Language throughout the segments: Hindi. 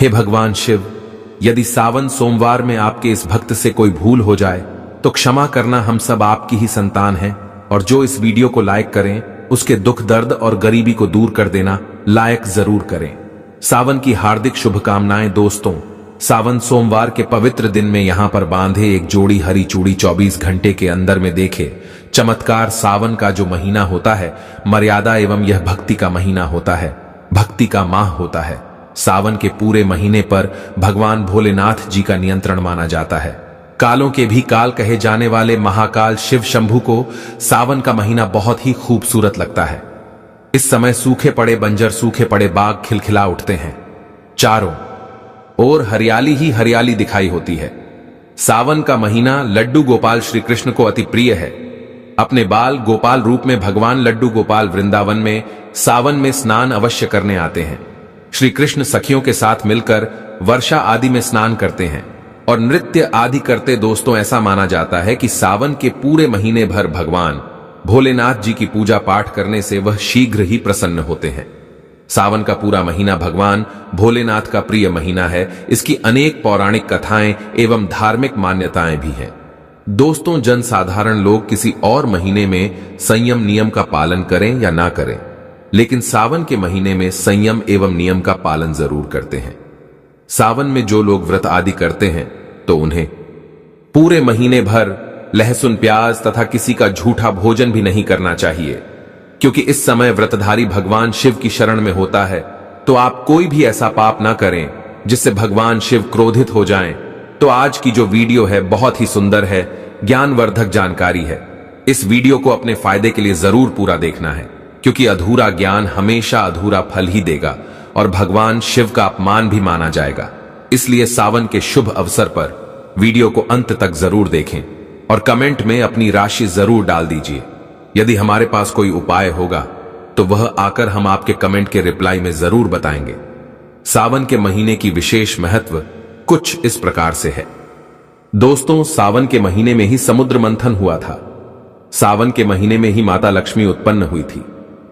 हे भगवान शिव, यदि सावन सोमवार में आपके इस भक्त से कोई भूल हो जाए तो क्षमा करना, हम सब आपकी ही संतान हैं। और जो इस वीडियो को लाइक करें उसके दुख दर्द और गरीबी को दूर कर देना लायक जरूर करें। सावन की हार्दिक शुभकामनाएं। दोस्तों, सावन सोमवार के पवित्र दिन में यहां पर बांधे एक जोड़ी हरी चूड़ी 24 घंटे के अंदर में देखे चमत्कार। सावन का जो महीना होता है मर्यादा एवं यह भक्ति का महीना होता है, भक्ति का माह होता है। सावन के पूरे महीने पर भगवान भोलेनाथ जी का नियंत्रण माना जाता है। कालों के भी काल कहे जाने वाले महाकाल शिव शंभू को सावन का महीना बहुत ही खूबसूरत लगता है। इस समय सूखे पड़े बंजर, सूखे पड़े बाग खिलखिला उठते हैं। चारों ओर हरियाली ही हरियाली दिखाई होती है। सावन का महीना लड्डू गोपाल श्री कृष्ण को अति प्रिय है। अपने बाल गोपाल रूप में भगवान लड्डू गोपाल वृंदावन में सावन में स्नान अवश्य करने आते हैं। श्री कृष्ण सखियों के साथ मिलकर वर्षा आदि में स्नान करते हैं और नृत्य आदि करते। दोस्तों, ऐसा माना जाता है कि सावन के पूरे महीने भर भगवान भोलेनाथ जी की पूजा पाठ करने से वह शीघ्र ही प्रसन्न होते हैं। सावन का पूरा महीना भगवान भोलेनाथ का प्रिय महीना है। इसकी अनेक पौराणिक कथाएं एवं धार्मिक मान्यताएं भी हैं। दोस्तों, जनसाधारण लोग किसी और महीने में संयम नियम का पालन करें या ना करें, लेकिन सावन के महीने में संयम एवं नियम का पालन जरूर करते हैं। सावन में जो लोग व्रत आदि करते हैं तो उन्हें पूरे महीने भर लहसुन प्याज तथा किसी का झूठा भोजन भी नहीं करना चाहिए, क्योंकि इस समय व्रतधारी भगवान शिव की शरण में होता है। तो आप कोई भी ऐसा पाप ना करें जिससे भगवान शिव क्रोधित हो जाएं। तो आज की जो वीडियो है बहुत ही सुंदर है, ज्ञानवर्धक जानकारी है। इस वीडियो को अपने फायदे के लिए जरूर पूरा देखना है, क्योंकि अधूरा ज्ञान हमेशा अधूरा फल ही देगा और भगवान शिव का अपमान भी माना जाएगा। इसलिए सावन के शुभ अवसर पर वीडियो को अंत तक जरूर देखें और कमेंट में अपनी राशि जरूर डाल दीजिए। यदि हमारे पास कोई उपाय होगा तो वह आकर हम आपके कमेंट के रिप्लाई में जरूर बताएंगे। सावन के महीने की विशेष महत्व कुछ इस प्रकार से है। दोस्तों, सावन के महीने में ही समुद्र मंथन हुआ था। सावन के महीने में ही माता लक्ष्मी उत्पन्न हुई थी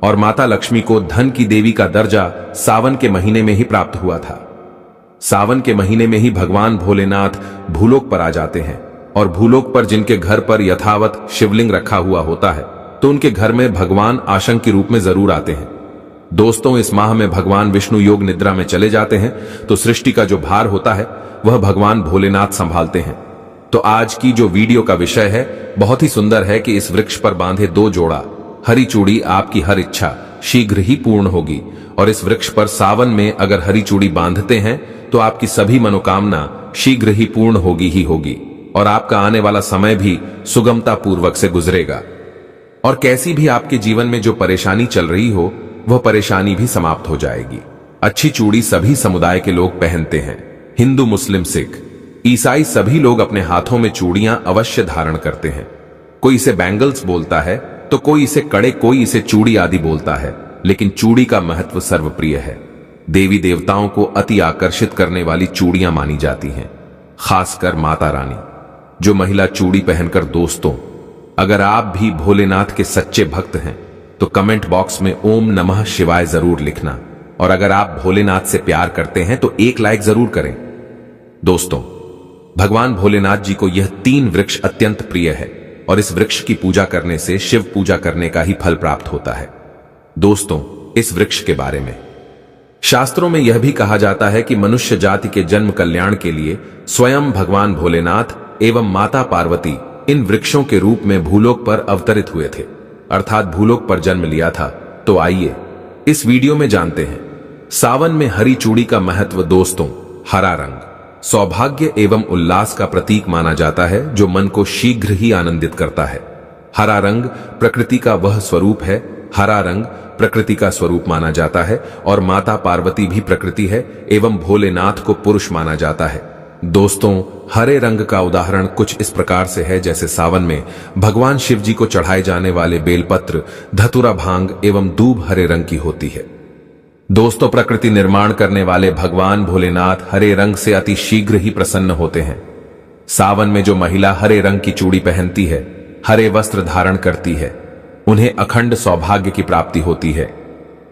और माता लक्ष्मी को धन की देवी का दर्जा सावन के महीने में ही प्राप्त हुआ था। सावन के महीने में ही भगवान भोलेनाथ भूलोक पर आ जाते हैं और भूलोक पर जिनके घर पर यथावत शिवलिंग रखा हुआ होता है तो उनके घर में भगवान आशंक के रूप में जरूर आते हैं। दोस्तों, इस माह में भगवान विष्णु योग निद्रा में चले जाते हैं तो सृष्टि का जो भार होता है वह भगवान भोलेनाथ संभालते हैं। तो आज की जो वीडियो का विषय है बहुत ही सुंदर है कि इस वृक्ष पर बांधे 2 जोड़ा हरी चूड़ी आपकी हर इच्छा शीघ्र ही पूर्ण होगी। और इस वृक्ष पर सावन में अगर हरी चूड़ी बांधते हैं तो आपकी सभी मनोकामना शीघ्र ही पूर्ण होगी ही होगी और आपका आने वाला समय भी सुगमता पूर्वक से गुजरेगा। और कैसी भी आपके जीवन में जो परेशानी चल रही हो वह परेशानी भी समाप्त हो जाएगी। अच्छी चूड़ी सभी समुदाय के लोग पहनते हैं। हिंदू, मुस्लिम, सिख, ईसाई सभी लोग अपने हाथों में चूड़ियां अवश्य धारण करते हैं। कोई इसे बैंगल्स बोलता है तो कोई इसे कड़े, कोई इसे चूड़ी आदि बोलता है, लेकिन चूड़ी का महत्व सर्वप्रिय है। देवी देवताओं को अति आकर्षित करने वाली चूड़ियां मानी जाती हैं, खासकर माता रानी। जो महिला चूड़ी पहनकर, दोस्तों, अगर आप भी भोलेनाथ के सच्चे भक्त हैं तो कमेंट बॉक्स में ओम नमः शिवाय जरूर लिखना। और अगर आप भोलेनाथ से प्यार करते हैं तो 1 लाइक जरूर करें। दोस्तों, भगवान भोलेनाथ जी को यह 3 वृक्ष अत्यंत प्रिय है और इस वृक्ष की पूजा करने से शिव पूजा करने का ही फल प्राप्त होता है। दोस्तों, इस वृक्ष के बारे में शास्त्रों में यह भी कहा जाता है कि मनुष्य जाति के जन्म कल्याण के लिए स्वयं भगवान भोलेनाथ एवं माता पार्वती इन वृक्षों के रूप में भूलोक पर अवतरित हुए थे, अर्थात भूलोक पर जन्म लिया था। तो आइए इस वीडियो में जानते हैं सावन में हरी चूड़ी का महत्व। दोस्तों, हरा रंग सौभाग्य एवं उल्लास का प्रतीक माना जाता है जो मन को शीघ्र ही आनंदित करता है। हरा रंग प्रकृति का वह स्वरूप है। हरा रंग प्रकृति का स्वरूप माना जाता है और माता पार्वती भी प्रकृति है एवं भोलेनाथ को पुरुष माना जाता है। दोस्तों, हरे रंग का उदाहरण कुछ इस प्रकार से है जैसे सावन में भगवान शिव जी को चढ़ाए जाने वाले बेलपत्र, धतूरा, भांग एवं दूब हरे रंग की होती है। दोस्तों, प्रकृति निर्माण करने वाले भगवान भोलेनाथ हरे रंग से अति शीघ्र ही प्रसन्न होते हैं। सावन में जो महिला हरे रंग की चूड़ी पहनती है, हरे वस्त्र धारण करती है, उन्हें अखंड सौभाग्य की प्राप्ति होती है।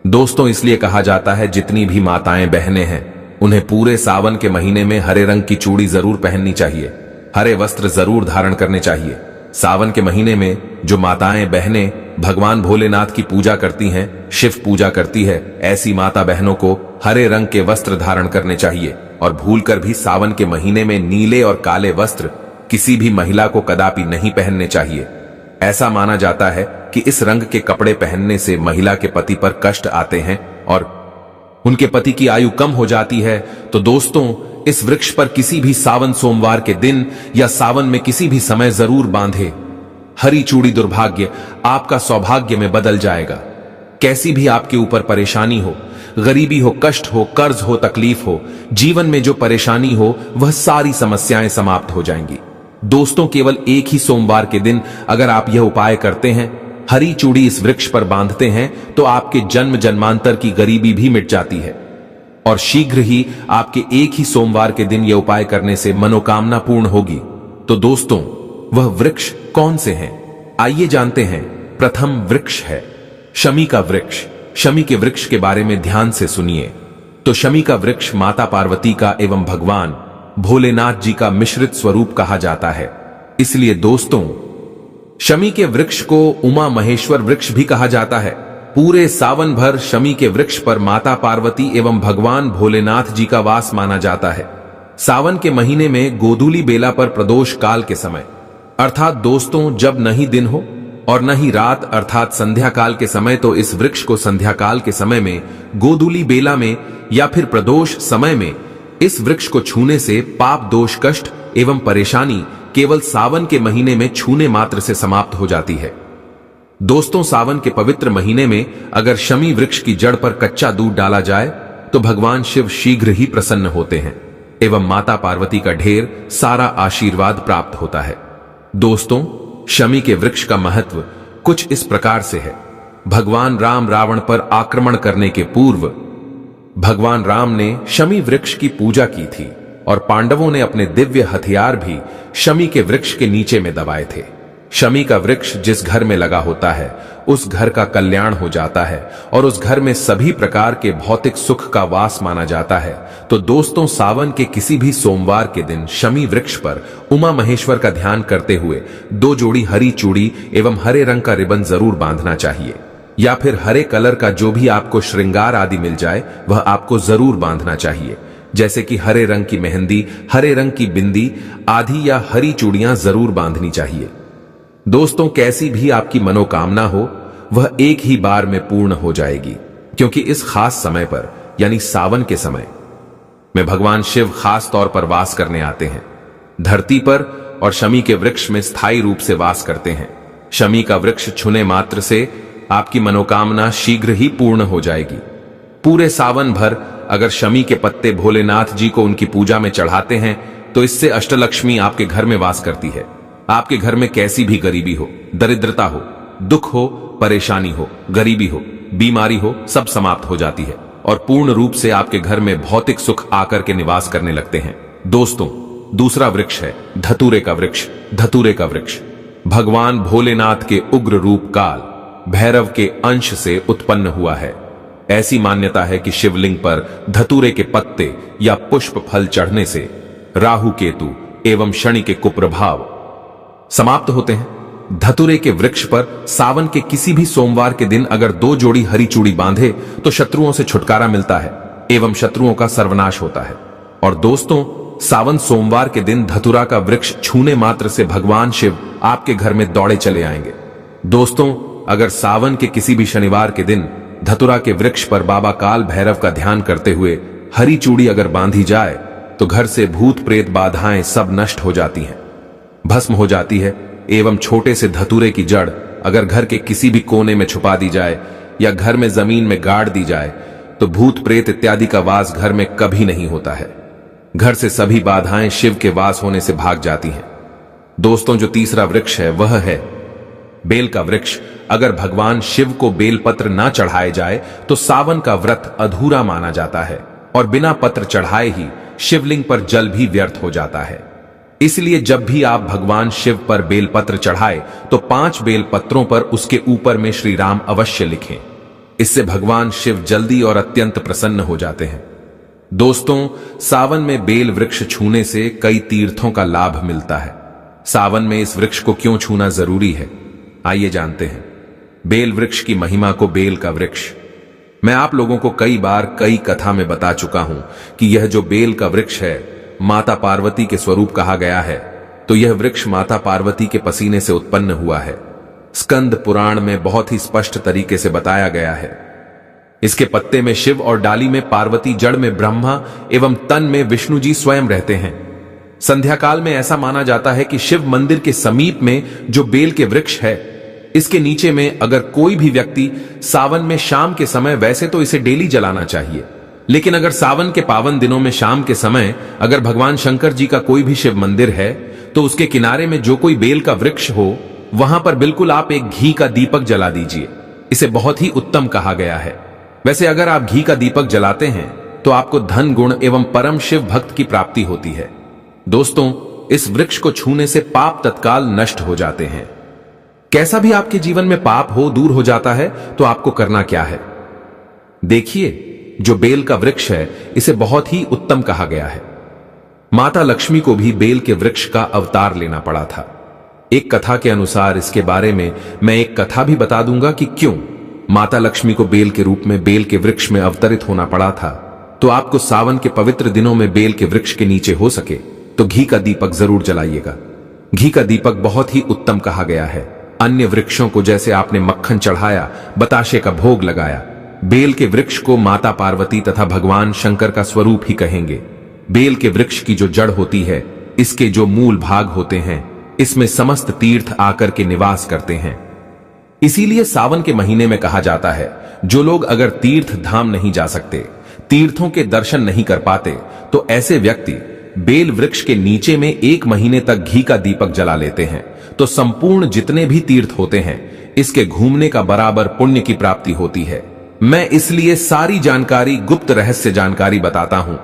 दोस्तों, इसलिए कहा जाता है जितनी भी माताएं बहनें हैं उन्हें पूरे सावन के महीने में हरे रंग की चूड़ी जरूर पहननी चाहिए, हरे वस्त्र जरूर धारण करने चाहिए। सावन के महीने में जो माताएं बहनें भगवान भोलेनाथ की पूजा करती हैं, शिव पूजा करती है, ऐसी माता बहनों को हरे रंग के वस्त्र धारण करने चाहिए और भूलकर भी सावन के महीने में नीले और काले वस्त्र किसी भी महिला को कदापि नहीं पहनने चाहिए। ऐसा माना जाता है कि इस रंग के कपड़े पहनने से महिला के पति पर कष्ट आते हैं और उनके पति की आयु कम हो जाती है। तो दोस्तों, इस वृक्ष पर किसी भी सावन सोमवार के दिन या सावन में किसी भी समय जरूर बांधे। हरी चूड़ी दुर्भाग्य आपका सौभाग्य में बदल जाएगा। कैसी भी आपके ऊपर परेशानी हो, गरीबी हो, कष्ट हो, कर्ज हो, तकलीफ हो, जीवन में जो परेशानी हो, वह सारी समस्याएं समाप्त हो जाएंगी। दोस्तों, केवल एक ही सोमवार के दिन अगर आप यह उपाय करते हैं, हरी चूड़ी इस वृक्ष पर बांधते हैं, तो आपके जन्म जन्मांतर की गरीबी भी मिट जाती है और शीघ्र ही आपके एक ही सोमवार के दिन यह उपाय करने से मनोकामना पूर्ण होगी। तो दोस्तों, वह वृक्ष कौन से हैं? आइए जानते हैं। प्रथम वृक्ष है शमी का वृक्ष। शमी के वृक्ष के बारे में ध्यान से सुनिए। तो शमी का वृक्ष माता पार्वती का एवं भगवान भोलेनाथ जी का मिश्रित स्वरूप कहा जाता है। इसलिए दोस्तों, शमी के वृक्ष को उमा महेश्वर वृक्ष भी कहा जाता है। पूरे सावन भर शमी के वृक्ष पर माता पार्वती एवं भगवान भोलेनाथ जी का वास माना जाता है। सावन के महीने में गोधूली बेला पर प्रदोष काल के समय, अर्थात दोस्तों जब न ही दिन हो और न ही रात, अर्थात संध्या काल के समय, तो इस वृक्ष को संध्या काल के समय में, गोधूली बेला में या फिर प्रदोष समय में इस वृक्ष को छूने से पाप, दोष, कष्ट एवं परेशानी केवल सावन के महीने में छूने मात्र से समाप्त हो जाती है। दोस्तों, सावन के पवित्र महीने में अगर शमी वृक्ष की जड़ पर कच्चा दूध डाला जाए तो भगवान शिव शीघ्र ही प्रसन्न होते हैं एवं माता पार्वती का ढेर सारा आशीर्वाद प्राप्त होता है। दोस्तों, शमी के वृक्ष का महत्व कुछ इस प्रकार से है। भगवान राम रावण पर आक्रमण करने के पूर्व भगवान राम ने शमी वृक्ष की पूजा की थी और पांडवों ने अपने दिव्य हथियार भी शमी के वृक्ष के नीचे में दबाए थे। शमी का वृक्ष जिस घर में लगा होता है उस घर का कल्याण हो जाता है और उस घर में सभी प्रकार के भौतिक सुख का वास माना जाता है। तो दोस्तों, सावन के किसी भी सोमवार के दिन शमी वृक्ष पर उमा महेश्वर का ध्यान करते हुए 2 जोड़ी हरी चूड़ी एवं हरे रंग का रिबन जरूर बांधना चाहिए, या फिर हरे कलर का जो भी आपको श्रृंगार आदि मिल जाए वह आपको जरूर बांधना चाहिए, जैसे कि हरे रंग की मेहंदी, हरे रंग की बिंदी आदि या हरी चूड़ियां जरूर बांधनी चाहिए। दोस्तों, कैसी भी आपकी मनोकामना हो वह एक ही बार में पूर्ण हो जाएगी, क्योंकि इस खास समय पर यानी सावन के समय में भगवान शिव खास तौर पर वास करने आते हैं धरती पर और शमी के वृक्ष में स्थायी रूप से वास करते हैं। शमी का वृक्ष छूने मात्र से आपकी मनोकामना शीघ्र ही पूर्ण हो जाएगी। पूरे सावन भर अगर शमी के पत्ते भोलेनाथ जी को उनकी पूजा में चढ़ाते हैं तो इससे अष्टलक्ष्मी आपके घर में वास करती है। आपके घर में कैसी भी गरीबी हो, दरिद्रता हो, दुख हो, परेशानी हो, गरीबी हो, बीमारी हो, सब समाप्त हो जाती है और पूर्ण रूप से आपके घर में भौतिक सुख आकर के निवास करने लगते हैं। दोस्तों, दूसरा वृक्ष है धतूरे का वृक्ष। धतूरे का वृक्ष भगवान भोलेनाथ के उग्र रूप काल भैरव के अंश से उत्पन्न हुआ है। ऐसी मान्यता है कि शिवलिंग पर धतूरे के पत्ते या पुष्प फल चढ़ने से राहु, केतु एवं शनि के कुप्रभाव समाप्त होते हैं। धतूरे के वृक्ष पर सावन के किसी भी सोमवार के दिन अगर 2 जोड़ी हरी चूड़ी बांधे तो शत्रुओं से छुटकारा मिलता है एवं शत्रुओं का सर्वनाश होता है। और दोस्तों, सावन सोमवार के दिन धतूरा का वृक्ष छूने मात्र से भगवान शिव आपके घर में दौड़े चले आएंगे। दोस्तों, अगर सावन के किसी भी शनिवार के दिन धतूरा के वृक्ष पर बाबा काल भैरव का ध्यान करते हुए हरी चूड़ी अगर बांधी जाए तो घर से भूत प्रेत बाधाएं सब नष्ट हो जाती हैं, भस्म हो जाती है एवं छोटे से धतूरे की जड़ अगर घर के किसी भी कोने में छुपा दी जाए या घर में जमीन में गाड़ दी जाए तो भूत प्रेत इत्यादि का वास घर में कभी नहीं होता है। घर से सभी बाधाएं शिव के वास होने से भाग जाती हैं। दोस्तों, जो तीसरा वृक्ष है वह है बेल का वृक्ष। अगर भगवान शिव को बेलपत्र ना चढ़ाए जाए तो सावन का व्रत अधूरा माना जाता है और बिना पत्र चढ़ाए ही शिवलिंग पर जल भी व्यर्थ हो जाता है। इसलिए जब भी आप भगवान शिव पर बेलपत्र चढ़ाए तो 5 बेलपत्रों पर उसके ऊपर में श्री राम अवश्य लिखें। इससे भगवान शिव जल्दी और अत्यंत प्रसन्न हो जाते हैं। दोस्तों, सावन में बेल वृक्ष छूने से कई तीर्थों का लाभ मिलता है। सावन में इस वृक्ष को क्यों छूना जरूरी है, आइए जानते हैं। बेल वृक्ष की महिमा को बेल का वृक्ष। मैं आप लोगों को कई बार कई कथा में बता चुका हूं कि यह जो बेल का वृक्ष है, माता पार्वती के स्वरूप कहा गया है। तो यह वृक्ष माता पार्वती के पसीने से उत्पन्न हुआ है। स्कंद पुराण में बहुत ही स्पष्ट तरीके से बताया गया है। इसके पत्ते में शिव और डाली में पार्वती, जड़ में ब्रह्मा एवं तन में विष्णु जी स्वयं रहते हैं। संध्या काल में ऐसा माना जाता है कि शिव मंदिर के समीप में जो बेल के वृक्ष है, इसके नीचे में अगर कोई भी व्यक्ति सावन में शाम के समय, वैसे तो इसे डेली जलाना चाहिए, लेकिन अगर सावन के पावन दिनों में शाम के समय अगर भगवान शंकर जी का कोई भी शिव मंदिर है, तो उसके किनारे में जो कोई बेल का वृक्ष हो, वहां पर बिल्कुल आप एक घी का दीपक जला दीजिए। इसे बहुत ही उत्तम कहा गया है। वैसे अगर आप घी का दीपक जलाते हैं तो आपको धन गुण एवं परम शिव भक्त की प्राप्ति होती है। दोस्तों, इस वृक्ष को छूने से पाप तत्काल नष्ट हो जाते हैं। कैसा भी आपके जीवन में पाप हो, दूर हो जाता है। तो आपको करना क्या है, देखिए। जो बेल का वृक्ष है, इसे बहुत ही उत्तम कहा गया है। माता लक्ष्मी को भी बेल के वृक्ष का अवतार लेना पड़ा था। एक कथा के अनुसार इसके बारे में मैं एक कथा भी बता दूंगा कि क्यों माता लक्ष्मी को बेल के रूप में बेल के वृक्ष में अवतरित होना पड़ा था। तो आपको सावन के पवित्र दिनों में बेल के वृक्ष के नीचे हो सके तो घी का दीपक जरूर जलाइएगा। घी का दीपक बहुत ही उत्तम कहा गया है। अन्य वृक्षों को जैसे आपने मक्खन चढ़ाया, बताशे का भोग लगाया, बेल के वृक्ष को माता पार्वती तथा भगवान शंकर का स्वरूप ही कहेंगे। बेल के वृक्ष की जो जड़ होती है, इसके जो मूल भाग होते हैं, इसमें समस्त तीर्थ आकर के निवास करते हैं। इसीलिए सावन के महीने में कहा जाता है, जो लोग अगर तीर्थ धाम नहीं जा सकते, तीर्थों के दर्शन नहीं कर पाते, तो ऐसे व्यक्ति बेल वृक्ष के नीचे में 1 महीने तक घी का दीपक जला लेते हैं, तो संपूर्ण जितने भी तीर्थ होते हैं, इसके घूमने का बराबर पुण्य की प्राप्ति होती है। मैं इसलिए सारी जानकारी, गुप्त रहस्य जानकारी बताता हूं,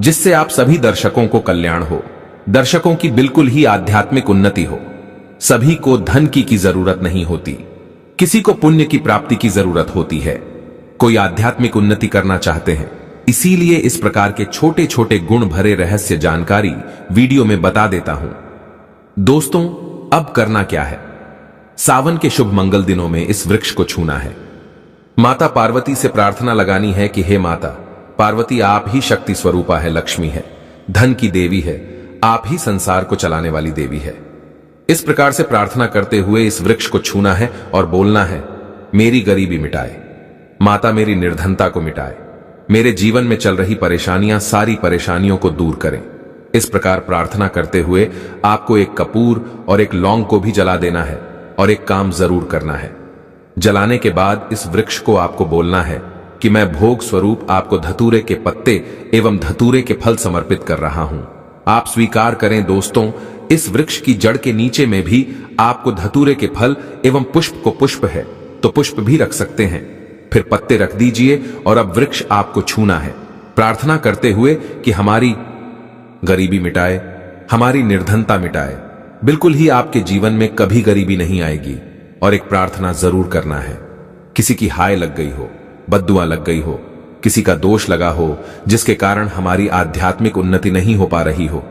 जिससे आप सभी दर्शकों को कल्याण हो, दर्शकों की बिल्कुल ही आध्यात्मिक उन्नति हो। सभी को धन की जरूरत नहीं होती, किसी को पुण्य की प्राप्ति की जरूरत होती है। कोई आध्यात्मिक उन्नति करना चाहते हैं, इसीलिए इस प्रकार के छोटे छोटे गुण भरे रहस्य जानकारी वीडियो में बता देता हूं। दोस्तों, अब करना क्या है, सावन के शुभ मंगल दिनों में इस वृक्ष को छूना है। माता पार्वती से प्रार्थना लगानी है कि हे माता पार्वती, आप ही शक्ति स्वरूपा है, लक्ष्मी है, धन की देवी है, आप ही संसार को चलाने वाली देवी है। इस प्रकार से प्रार्थना करते हुए इस वृक्ष को छूना है और बोलना है, मेरी गरीबी मिटाए माता, मेरी निर्धनता को मिटाए, मेरे जीवन में चल रही परेशानियां, सारी परेशानियों को दूर करें। इस प्रकार प्रार्थना करते हुए आपको एक कपूर और एक लौंग को भी जला देना है और एक काम जरूर करना है। जलाने के बाद इस वृक्ष को आपको बोलना है कि मैं भोग स्वरूप आपको धतूरे के पत्ते एवं धतूरे के फल समर्पित कर रहा हूं, आप स्वीकार करें। दोस्तों, इस वृक्ष की जड़ के नीचे में भी आपको धतूरे के फल एवं पुष्प को, पुष्प है तो पुष्प भी रख सकते हैं, फिर पत्ते रख दीजिए और अब वृक्ष आपको छूना है, प्रार्थना करते हुए कि हमारी गरीबी मिटाए, हमारी निर्धनता मिटाए, बिल्कुल ही आपके जीवन में कभी गरीबी नहीं आएगी। और एक प्रार्थना जरूर करना है, किसी की हाय लग गई हो, बद्दुआ लग गई हो, किसी का दोष लगा हो, जिसके कारण हमारी आध्यात्मिक उन्नति नहीं हो पा रही हो,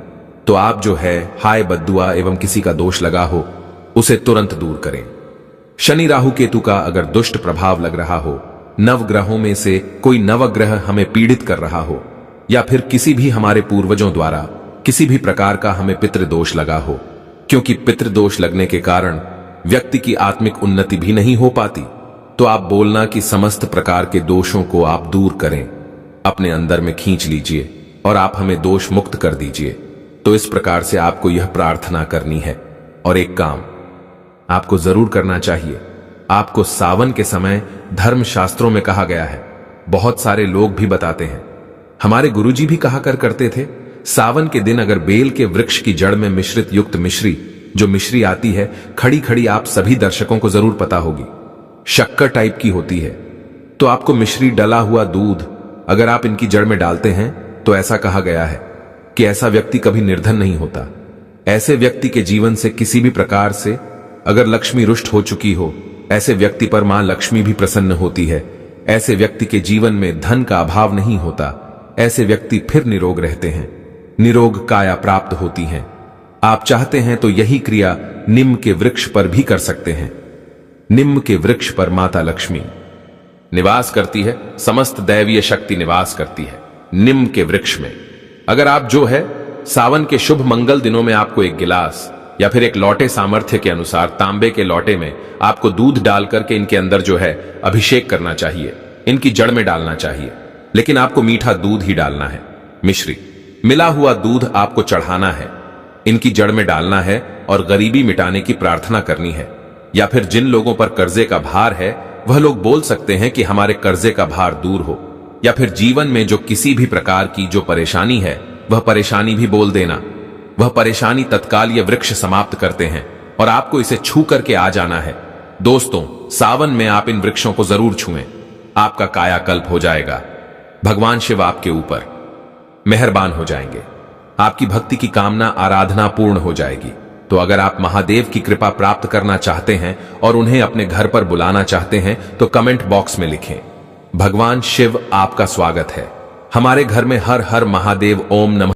तो आप जो है हाय बद्दुआ एवं किसी का दोष लगा हो, उसे तुरंत दूर करें। शनि राहु केतु का अगर दुष्ट प्रभाव लग रहा हो, नवग्रहों में से कोई नवग्रह हमें पीड़ित कर रहा हो, या फिर किसी भी हमारे पूर्वजों द्वारा किसी भी प्रकार का हमें पितृदोष लगा हो, क्योंकि पितृदोष लगने के कारण व्यक्ति की आत्मिक उन्नति भी नहीं हो पाती, तो आप बोलना कि समस्त प्रकार के दोषों को आप दूर करें, अपने अंदर में खींच लीजिए और आप हमें दोष मुक्त कर दीजिए। तो इस प्रकार से आपको यह प्रार्थना करनी है। और एक काम आपको जरूर करना चाहिए, आपको सावन के समय धर्म शास्त्रों में कहा गया है, बहुत सारे लोग भी बताते हैं, हमारे गुरुजी भी कहा करते थे, सावन के दिन अगर बेल के वृक्ष की जड़ में मिश्रित युक्त मिश्री, जो मिश्री आती है खड़ी खड़ी, आप सभी दर्शकों को जरूर पता होगी, शक्कर टाइप की होती है, तो आपको मिश्री डला हुआ दूध अगर आप इनकी जड़ में डालते हैं, तो ऐसा कहा गया है कि ऐसा व्यक्ति कभी निर्धन नहीं होता। ऐसे व्यक्ति के जीवन से किसी भी प्रकार से अगर लक्ष्मी रुष्ट हो चुकी हो, ऐसे व्यक्ति पर मां लक्ष्मी भी प्रसन्न होती है, ऐसे व्यक्ति के जीवन में धन का अभाव नहीं होता, ऐसे व्यक्ति फिर निरोग रहते हैं, निरोग काया प्राप्त होती है। आप चाहते हैं तो यही क्रिया निम्न के वृक्ष पर भी कर सकते हैं। निम्न के वृक्ष पर माता लक्ष्मी निवास करती है, समस्त दैवीय शक्ति निवास करती है निम्न के वृक्ष में। अगर आप जो है सावन के शुभ मंगल दिनों में आपको एक गिलास या फिर एक लोटे सामर्थ्य के अनुसार तांबे के लोटे में आपको दूध डाल करके इनके अंदर जो है अभिषेक करना चाहिए, इनकी जड़ में डालना चाहिए, लेकिन आपको मीठा दूध ही डालना है। मिश्री मिला हुआ दूध आपको चढ़ाना है, इनकी जड़ में डालना है और गरीबी मिटाने की प्रार्थना करनी है। या फिर जिन लोगों पर कर्जे का भार है वह लोग बोल सकते हैं कि हमारे कर्जे का भार दूर हो, या फिर जीवन में जो किसी भी प्रकार की जो परेशानी है वह परेशानी भी बोल देना। वह परेशानी तत्काल ये वृक्ष समाप्त करते हैं और आपको इसे छू करके आ जाना है। दोस्तों, सावन में आप इन वृक्षों को जरूर छुएं, आपका कायाकल्प हो जाएगा। भगवान शिव आपके ऊपर मेहरबान हो जाएंगे, आपकी भक्ति की कामना आराधना पूर्ण हो जाएगी। तो अगर आप महादेव की कृपा प्राप्त करना चाहते हैं और उन्हें अपने घर पर बुलाना चाहते हैं तो कमेंट बॉक्स में लिखें, भगवान शिव आपका स्वागत है। हमारे घर में हर हर महादेव, ओम नमः।